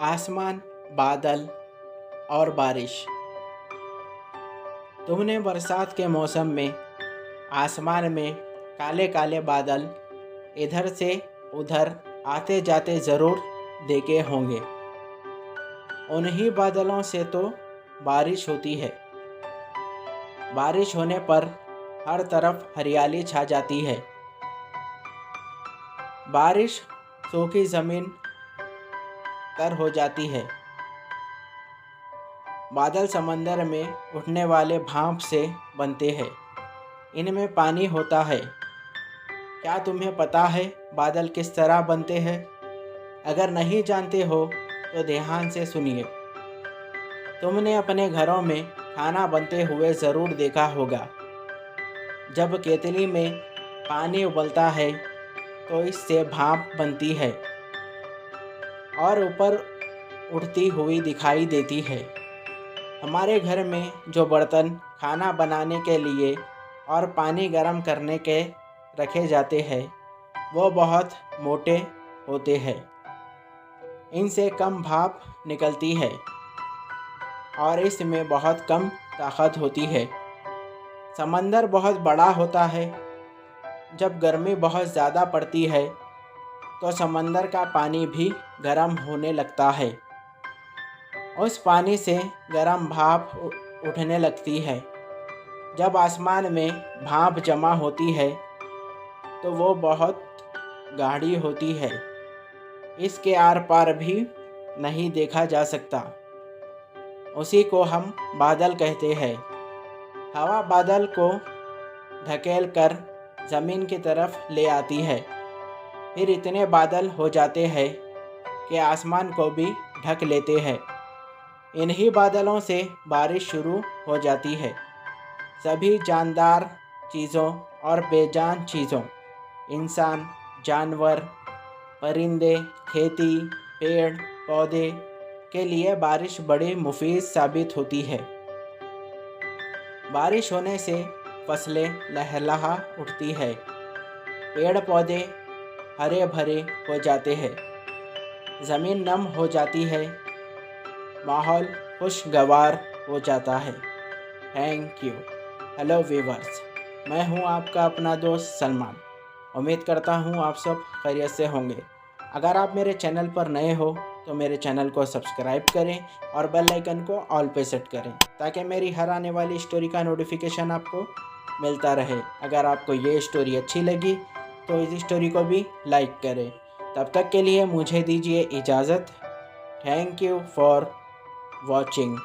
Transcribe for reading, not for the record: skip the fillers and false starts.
आसमान, बादल और बारिश। तुमने बरसात के मौसम में आसमान में काले काले बादल इधर से उधर आते जाते ज़रूर देखे होंगे। उन्हीं बादलों से तो बारिश होती है। बारिश होने पर हर तरफ हरियाली छा जाती है। बारिश सूखी ज़मीन तर हो जाती है। बादल समंदर में उठने वाले भाप से बनते हैं। इनमें पानी होता है। क्या तुम्हें पता है बादल किस तरह बनते हैं? अगर नहीं जानते हो तो ध्यान से सुनिए। तुमने अपने घरों में खाना बनते हुए ज़रूर देखा होगा। जब केतली में पानी उबलता है तो इससे भाप बनती है और ऊपर उड़ती हुई दिखाई देती है। हमारे घर में जो बर्तन खाना बनाने के लिए और पानी गर्म करने के रखे जाते हैं वो बहुत मोटे होते हैं। इनसे कम भाप निकलती है और इसमें बहुत कम ताकत होती है। समंदर बहुत बड़ा होता है। जब गर्मी बहुत ज़्यादा पड़ती है तो समंदर का पानी भी गर्म होने लगता है। उस पानी से गर्म भाप उठने लगती है। जब आसमान में भाप जमा होती है तो वो बहुत गाढ़ी होती है। इसके आर पार भी नहीं देखा जा सकता। उसी को हम बादल कहते हैं। हवा बादल को धकेल कर ज़मीन की तरफ ले आती है। फिर इतने बादल हो जाते हैं कि आसमान को भी ढक लेते हैं। इन्हीं बादलों से बारिश शुरू हो जाती है। सभी जानदार चीज़ों और बेजान चीज़ों, इंसान, जानवर, परिंदे, खेती, पेड़ पौधे के लिए बारिश बड़ी मुफीद साबित होती है। बारिश होने से फसलें लहलहा उठती है। पेड़ पौधे हरे भरे हो जाते हैं। ज़मीन नम हो जाती है। माहौल खुशगवार हो जाता है। Thank you. हेलो व्यूवर्स, मैं हूं आपका अपना दोस्त सलमान। उम्मीद करता हूं आप सब खैरियत से होंगे। अगर आप मेरे चैनल पर नए हो तो मेरे चैनल को सब्सक्राइब करें और बेल आइकन को ऑल पे सेट करें ताकि मेरी हर आने वाली स्टोरी का नोटिफिकेशन आपको मिलता रहे। अगर आपको ये स्टोरी अच्छी लगी तो इस स्टोरी को भी लाइक करें। तब तक के लिए मुझे दीजिए इजाज़त। Thank you for watching.